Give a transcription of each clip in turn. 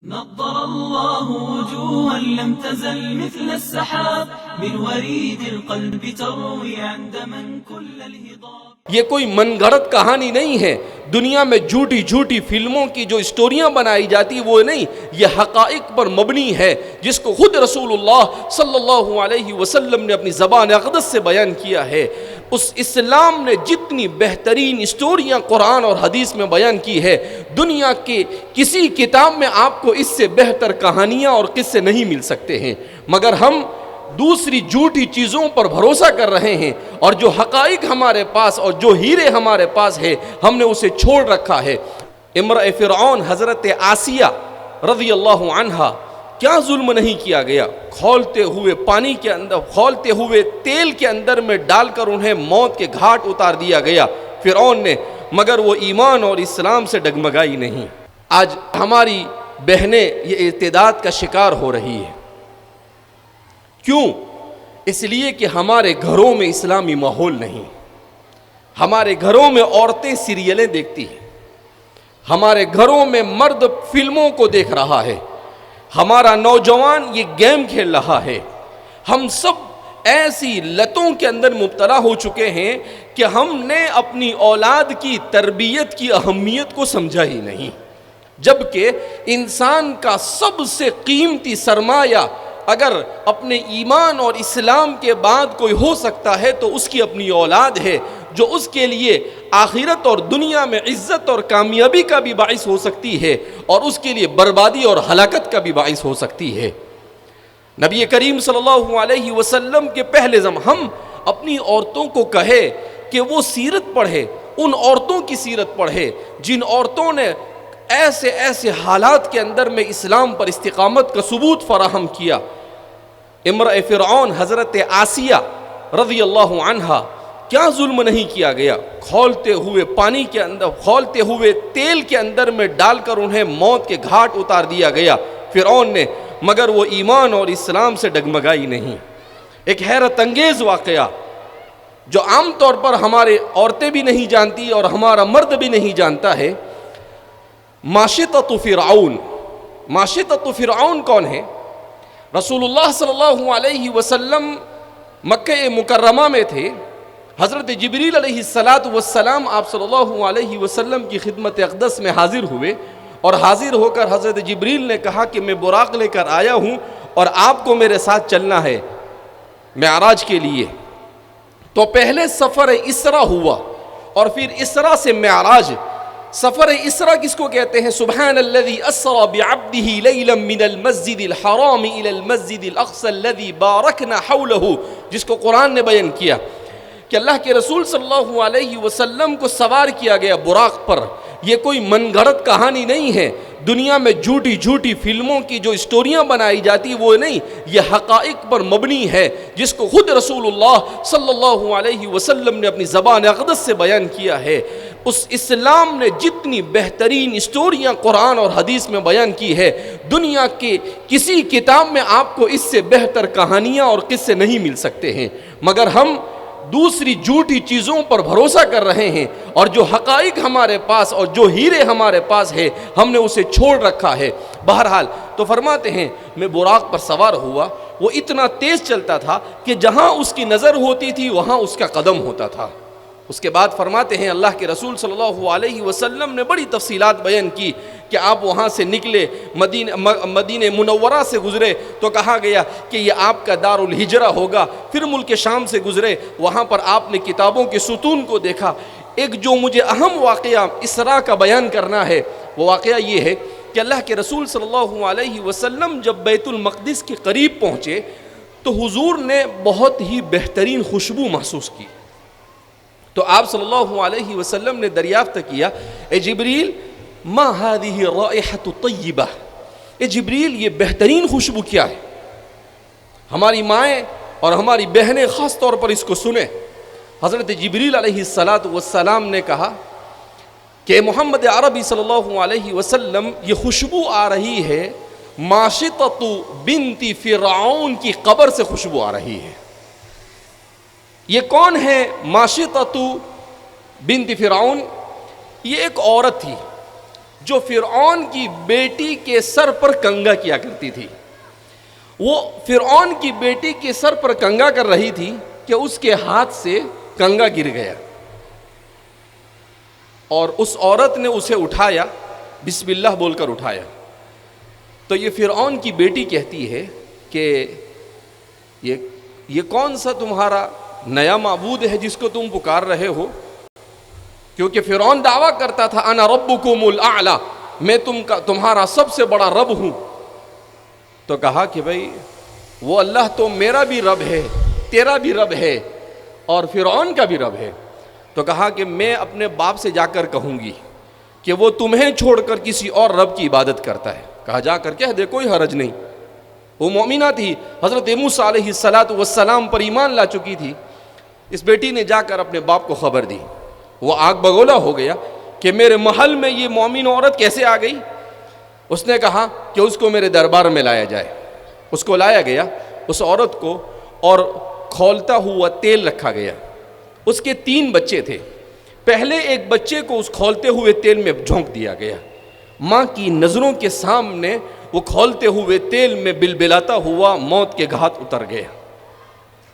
نضر الله وجوها لم تزل مثل السحاب من وريد القلب تروي عند من كل الهضاب. یہ کوئی من گھڑت کہانی نہیں ہے. دنیا میں جھوٹی جھوٹی فلموں کی جو اسٹوریاں بنائی جاتی وہ نہیں، یہ حقائق پر مبنی ہے جس کو خود رسول اللہ صلی اللہ علیہ وسلم نے اپنی زبان اقدس سے بیان کیا ہے. اس اسلام نے جتنی بہترین اسٹوریاں قرآن اور حدیث میں بیان کی ہے، دنیا کے کسی کتاب میں آپ کو اس سے بہتر کہانیاں اور قصے نہیں مل سکتے ہیں. مگر ہم دوسری جھوٹی چیزوں پر بھروسہ کر رہے ہیں، اور جو حقائق ہمارے پاس اور جو ہیرے ہمارے پاس ہے ہم نے اسے چھوڑ رکھا ہے. امرأ فرعون حضرت آسیہ رضی اللہ عنہا کیا ظلم نہیں کیا گیا؟ کھولتے ہوئے پانی کے اندر، کھولتے ہوئے تیل کے اندر میں ڈال کر انہیں موت کے گھاٹ اتار دیا گیا فرعون نے، مگر وہ ایمان اور اسلام سے ڈگمگائی نہیں. آج ہماری بہنیں یہ ارتداد کا شکار ہو رہی ہے. کیوں؟ اس لیے کہ ہمارے گھروں میں اسلامی ماحول نہیں. ہمارے گھروں میں عورتیں سیریلیں دیکھتی ہیں، ہمارے گھروں میں مرد فلموں کو دیکھ رہا ہے، ہمارا نوجوان یہ گیم کھیل رہا ہے. ہم سب ایسی لتوں کے اندر مبتلا ہو چکے ہیں کہ ہم نے اپنی اولاد کی تربیت کی اہمیت کو سمجھا ہی نہیں، جبکہ انسان کا سب سے قیمتی سرمایہ اگر اپنے ایمان اور اسلام کے بعد کوئی ہو سکتا ہے تو اس کی اپنی اولاد ہے، جو اس کے لیے آخرت اور دنیا میں عزت اور کامیابی کا بھی باعث ہو سکتی ہے، اور اس کے لیے بربادی اور ہلاکت کا بھی باعث ہو سکتی ہے. نبی کریم صلی اللہ علیہ وسلم کے پہلے ہم اپنی عورتوں کو کہے کہ وہ سیرت پڑھے، ان عورتوں کی سیرت پڑھے جن عورتوں نے ایسے ایسے حالات کے اندر میں اسلام پر استقامت کا ثبوت فراہم کیا. امرأ فرعون حضرت آسیہ رضی اللہ عنہا کیا ظلم نہیں کیا گیا؟ کھولتے ہوئے پانی کے اندر، کھولتے ہوئے تیل کے اندر میں ڈال کر انہیں موت کے گھاٹ اتار دیا گیا فرعون نے، مگر وہ ایمان اور اسلام سے ڈگمگائی نہیں. ایک حیرت انگیز واقعہ جو عام طور پر ہمارے عورتیں بھی نہیں جانتی اور ہمارا مرد بھی نہیں جانتا ہے. ماشطۃ فرعون. ماشطۃ فرعون کون ہے؟ رسول اللہ صلی اللہ علیہ وسلم مکہ مکرمہ میں تھے. حضرت جبریل علیہ السلام آپ صلی اللہ علیہ وسلم کی خدمت اقدس میں حاضر ہوئے، اور حاضر ہو کر حضرت جبریل نے کہا کہ میں براق لے کر آیا ہوں اور آپ کو میرے ساتھ چلنا ہے معراج کے لیے. تو پہلے سفر اسرا ہوا اور پھر اسرا سے معراج. سفر اسرا کس کو کہتے ہیں؟ سبحان الذی اسرا بعبدہ لیلا من المسجد الحرام الى المسجد الاقصى الذی بارکنا حولہ، جس کو قرآن نے بیان کیا کہ اللہ کے رسول صلی اللہ علیہ وسلم کو سوار کیا گیا براق پر. یہ کوئی من گھڑت کہانی نہیں ہے. دنیا میں جھوٹی جھوٹی فلموں کی جو اسٹوریاں بنائی جاتی وہ نہیں، یہ حقائق پر مبنی ہے جس کو خود رسول اللہ صلی اللہ علیہ وسلم نے اپنی زبان اقدس سے بیان کیا ہے. اس اسلام نے جتنی بہترین اسٹوریاں قرآن اور حدیث میں بیان کی ہے، دنیا کے کسی کتاب میں آپ کو اس سے بہتر کہانیاں اور قصے نہیں مل سکتے ہیں. مگر ہم دوسری جھوٹی چیزوں پر بھروسہ کر رہے ہیں، اور جو حقائق ہمارے پاس اور جو ہیرے ہمارے پاس ہے ہم نے اسے چھوڑ رکھا ہے. بہرحال تو فرماتے ہیں میں براق پر سوار ہوا، وہ اتنا تیز چلتا تھا کہ جہاں اس کی نظر ہوتی تھی وہاں اس کا قدم ہوتا تھا. اس کے بعد فرماتے ہیں اللہ کے رسول صلی اللہ علیہ وسلم نے بڑی تفصیلات بیان کی کہ آپ وہاں سے نکلے، مدینہ منورہ سے گزرے تو کہا گیا کہ یہ آپ کا دار الہجرہ ہوگا. پھر ملک شام سے گزرے، وہاں پر آپ نے کتابوں کے ستون کو دیکھا. ایک جو مجھے اہم واقعہ اسرا کا بیان کرنا ہے وہ واقعہ یہ ہے کہ اللہ کے رسول صلی اللہ علیہ وسلم جب بیت المقدس کے قریب پہنچے تو حضور نے بہت ہی بہترین خوشبو محسوس کی. تو آپ صلی اللہ علیہ وسلم نے دریافت کیا، اے جبریل ما هذه الرائحة الطیبہ، اے جبریل یہ بہترین خوشبو کیا ہے؟ ہماری مائیں اور ہماری بہنیں خاص طور پر اس کو سنیں. حضرت جبریل علیہ السلام نے کہا کہ محمد عربی صلی اللہ علیہ وسلم یہ خوشبو آ رہی ہے ماشطۃ بنت فرعون کی قبر سے خوشبو آ رہی ہے. یہ کون ہے ماشطۃ بنت فرعون؟ یہ ایک عورت تھی جو فرعون کی بیٹی کے سر پر کنگا کیا کرتی تھی. وہ فرعون کی بیٹی کے سر پر کنگا کر رہی تھی کہ اس کے ہاتھ سے کنگا گر گیا اور اس عورت نے اسے اٹھایا, بسم اللہ بول کر اٹھایا. تو یہ فرعون کی بیٹی کہتی ہے کہ یہ کون سا تمہارا نیا معبود ہے جس کو تم پکار رہے ہو؟ کیونکہ فرعون دعویٰ کرتا تھا انا ربکم الاعلی, میں تمہارا سب سے بڑا رب ہوں. تو کہا کہ بھائی وہ اللہ تو میرا بھی رب ہے, تیرا بھی رب ہے اور فرعون کا بھی رب ہے. تو کہا کہ میں اپنے باپ سے جا کر کہوں گی کہ وہ تمہیں چھوڑ کر کسی اور رب کی عبادت کرتا ہے. کہا جا کر کہہ دے, کوئی حرج نہیں. وہ مومنہ تھی, حضرت موسیٰ علیہ السلام پر ایمان لا چکی تھی. اس بیٹی نے جا کر اپنے باپ کو خبر دی. وہ آگ بگولا ہو گیا کہ میرے محل میں یہ مومن عورت کیسے آ گئی. اس نے کہا کہ اس کو میرے دربار میں لایا جائے. اس کو لایا گیا, اس عورت کو, اور کھولتا ہوا تیل رکھا گیا. اس کے 3 بچے تھے. پہلے ایک بچے کو اس کھولتے ہوئے تیل میں جھونک دیا گیا. ماں کی نظروں کے سامنے وہ کھولتے ہوئے تیل میں بلبلاتا ہوا موت کے گھات اتر گیا.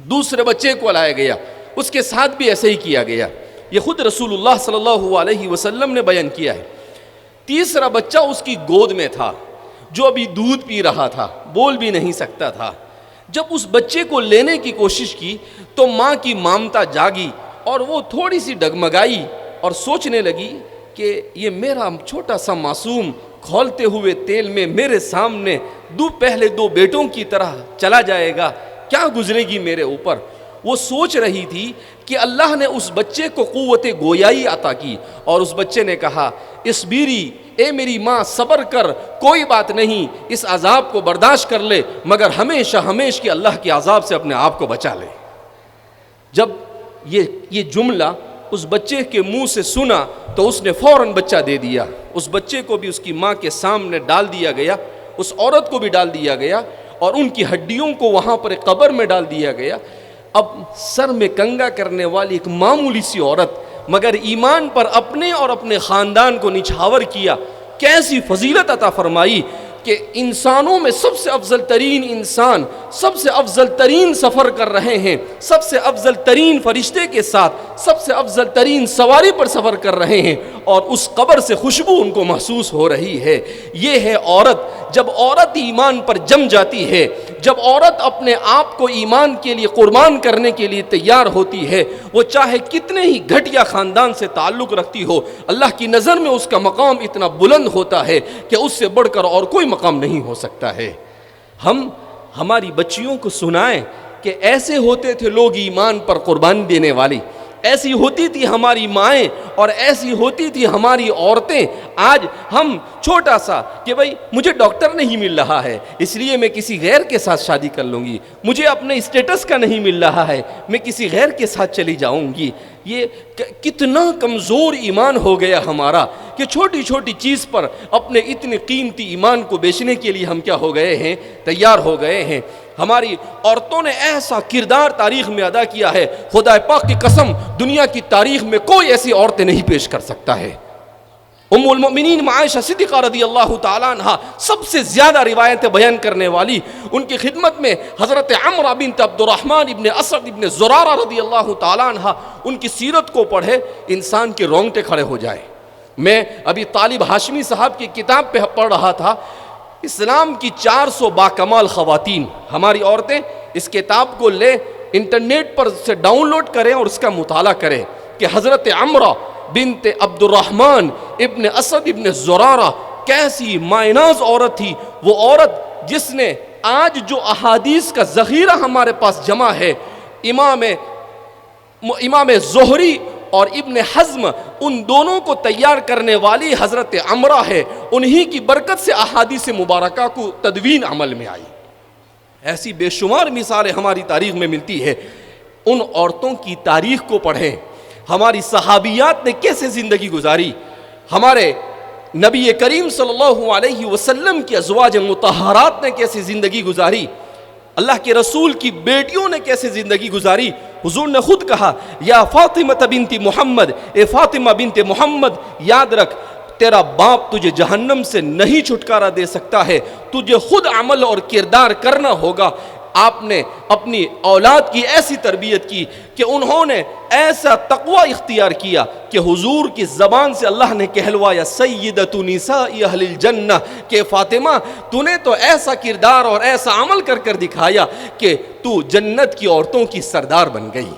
دوسرے بچے کو لایا گیا, اس کے ساتھ بھی ایسے ہی کیا گیا. یہ خود رسول اللہ صلی اللہ علیہ وسلم نے بیان کیا ہے. تیسرا بچہ اس کی گود میں تھا جو ابھی دودھ پی رہا تھا, بول بھی نہیں سکتا تھا. جب اس بچے کو لینے کی کوشش کی تو ماں کی مامتا جاگی اور وہ تھوڑی سی ڈگمگائی اور سوچنے لگی کہ یہ میرا چھوٹا سا معصوم کھولتے ہوئے تیل میں میرے سامنے پہلے 2 بیٹوں کی طرح چلا جائے گا, کیا گزرے گی میرے اوپر. وہ سوچ رہی تھی کہ اللہ نے اس بچے کو قوت گویائی عطا کی اور اس بچے نے کہا اصبری, اے میری ماں صبر کر, کوئی بات نہیں, اس عذاب کو برداشت کر لے, مگر ہمیشہ ہمیش کے اللہ کے عذاب سے اپنے آپ کو بچا لے. جب یہ جملہ اس بچے کے منہ سے سنا تو اس نے فوراً بچہ دے دیا. اس بچے کو بھی اس کی ماں کے سامنے ڈال دیا گیا, اس عورت کو بھی ڈال دیا گیا اور ان کی ہڈیوں کو وہاں پر ایک قبر میں ڈال دیا گیا. اب سر میں کنگا کرنے والی ایک معمولی سی عورت, مگر ایمان پر اپنے اور اپنے خاندان کو نچھاور کیا. کیسی فضیلت عطا فرمائی کہ انسانوں میں سب سے افضل ترین انسان سب سے افضل ترین سفر کر رہے ہیں, سب سے افضل ترین فرشتے کے ساتھ سب سے افضل ترین سواری پر سفر کر رہے ہیں اور اس قبر سے خوشبو ان کو محسوس ہو رہی ہے. یہ ہے عورت. جب عورت ایمان پر جم جاتی ہے, جب عورت اپنے آپ کو ایمان کے لیے قربان کرنے کے لیے تیار ہوتی ہے, وہ چاہے کتنے ہی گھٹیا خاندان سے تعلق رکھتی ہو, اللہ کی نظر میں اس کا مقام اتنا بلند ہوتا ہے کہ اس سے بڑھ کر اور کوئی مقام نہیں ہو سکتا ہے. ہم ہماری بچیوں کو سنائیں کہ ایسے ہوتے تھے لوگ ایمان پر قربانی دینے والی, ایسی ہوتی تھی ہماری مائیں اور ایسی ہوتی تھی ہماری عورتیں. آج ہم چھوٹا سا کہ بھائی مجھے ڈاکٹر نہیں مل رہا ہے اس لیے میں کسی غیر کے ساتھ شادی کر لوں گی, مجھے اپنے اسٹیٹس کا نہیں مل رہا ہے میں کسی غیر کے ساتھ چلی جاؤں گی. یہ کتنا کمزور ایمان ہو گیا ہمارا کہ چھوٹی چھوٹی چیز پر اپنے اتنے قیمتی ایمان کو بیچنے کے لیے ہم کیا ہو گئے ہیں, تیار ہو گئے ہیں. ہماری عورتوں نے ایسا کردار تاریخ میں ادا کیا ہے, خدا پاک کی قسم دنیا کی تاریخ میں کوئی ایسی عورتیں نہیں پیش کر سکتا ہے. ام المؤمنین عائشہ صدیقہ رضی اللہ تعالیٰ عنہ سب سے زیادہ روایتیں بیان کرنے والی, ان کی خدمت میں حضرت عمرہ بنت عبد الرحمن ابن اسد ابن زرارہ رضی اللہ تعالیٰ عنہ, ان کی سیرت کو پڑھے انسان کے رونگٹے کھڑے ہو جائے. میں ابھی طالب ہاشمی صاحب کی کتاب پہ پڑھ رہا تھا, اسلام کی 400 باکمال خواتین. ہماری عورتیں اس کتاب کو لے انٹرنیٹ پر سے ڈاؤن لوڈ کریں اور اس کا مطالعہ کریں کہ حضرت عمرہ بنت عبد الرحمن ابن اسد ابن زرارہ کیسی مائناز عورت تھی. وہ عورت جس نے آج جو احادیث کا ذخیرہ ہمارے پاس جمع ہے, امام زہری اور ابن حزم ان دونوں کو تیار کرنے والی حضرت عمرہ ہے. انہی کی برکت سے احادیث مبارکہ کو تدوین عمل میں آئی. ایسی بے شمار مثالیں ہماری تاریخ میں ملتی ہے. ان عورتوں کی تاریخ کو پڑھیں, ہماری صحابیات نے کیسے زندگی گزاری, ہمارے نبی کریم صلی اللہ علیہ وسلم کی ازواج مطہرات نے کیسے زندگی گزاری, اللہ کے رسول کی بیٹیوں نے کیسے زندگی گزاری. حضور نے خود کہا یا فاطمہ بنت محمد, اے فاطمہ بنت محمد یاد رکھ تیرا باپ تجھے جہنم سے نہیں چھٹکارا دے سکتا ہے، تجھے خود عمل اور کردار کرنا ہوگا۔ آپ نے اپنی اولاد کی ایسی تربیت کی کہ انہوں نے ایسا تقوی اختیار کیا کہ حضور کی زبان سے اللہ نے کہلوایا سیدۃ نساء اہل الجنہ، کہ فاطمہ تو نے تو ایسا کردار اور ایسا عمل کر کر دکھایا کہ تو جنت کی عورتوں کی سردار بن گئی۔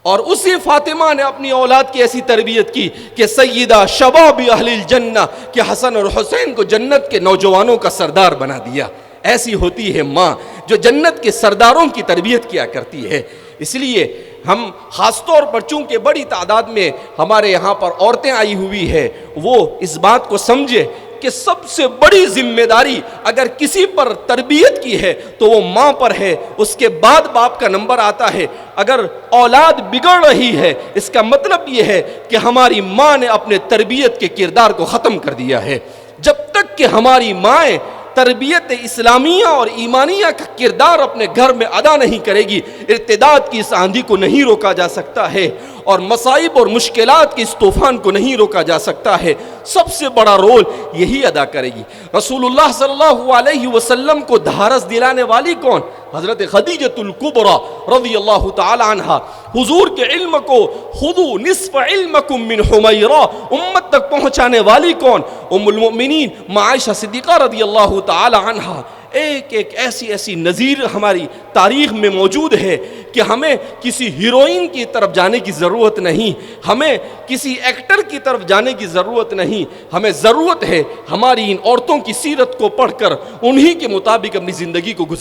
اور اسی فاطمہ نے اپنی اولاد کی ایسی تربیت کی کہ سیدہ شباب اہل الجنہ، کہ حسن اور حسین کو جنت کے نوجوانوں کا سردار بنا دیا۔ ایسی ہوتی ہے ماں جو جنت کے سرداروں کی تربیت کیا کرتی ہے۔ اس لیے ہم خاص طور پر چونکہ بڑی تعداد میں ہمارے یہاں پر عورتیں آئی ہوئی ہے، وہ اس بات کو سمجھے کہ سب سے بڑی ذمہ داری اگر کسی پر تربیت کی ہے تو وہ ماں پر ہے، اس کے بعد باپ کا نمبر آتا ہے۔ اگر اولاد بگڑ رہی ہے اس کا مطلب یہ ہے کہ ہماری ماں نے اپنے تربیت کے کردار کو ختم کر دیا ہے۔ جب تک کہ ہماری مائیں تربیت اسلامیہ اور ایمانیہ کا کردار اپنے گھر میں ادا نہیں کرے گی، ارتداد کی اس آندھی کو نہیں روکا جا سکتا ہے، اور مصائب اور مشکلات کے اس طوفان کو نہیں روکا جا سکتا ہے۔ سب سے بڑا رول یہی ادا کرے گی۔ رسول اللہ صلی اللہ علیہ وسلم کو دھارس دلانے والی کون؟ حضرت خدیجۃ الکبریٰ رضی اللہ تعالی عنہا۔ حضور کے علم کو خذوا نصف علمکم من حمیرہ امت تک پہنچانے والی کون؟ ام المؤمنین عائشہ صدیقہ رضی اللہ تعالی عنہا۔ ایک ایک ایسی نظیر ہماری تاریخ میں موجود ہے کہ ہمیں کسی ہیروئن کی طرف جانے کی ضرورت نہیں، ہمیں کسی ایکٹر کی طرف جانے کی ضرورت نہیں، ہمیں ضرورت ہے ہماری ان عورتوں کی سیرت کو پڑھ کر انہی کے مطابق اپنی زندگی کو گزارنے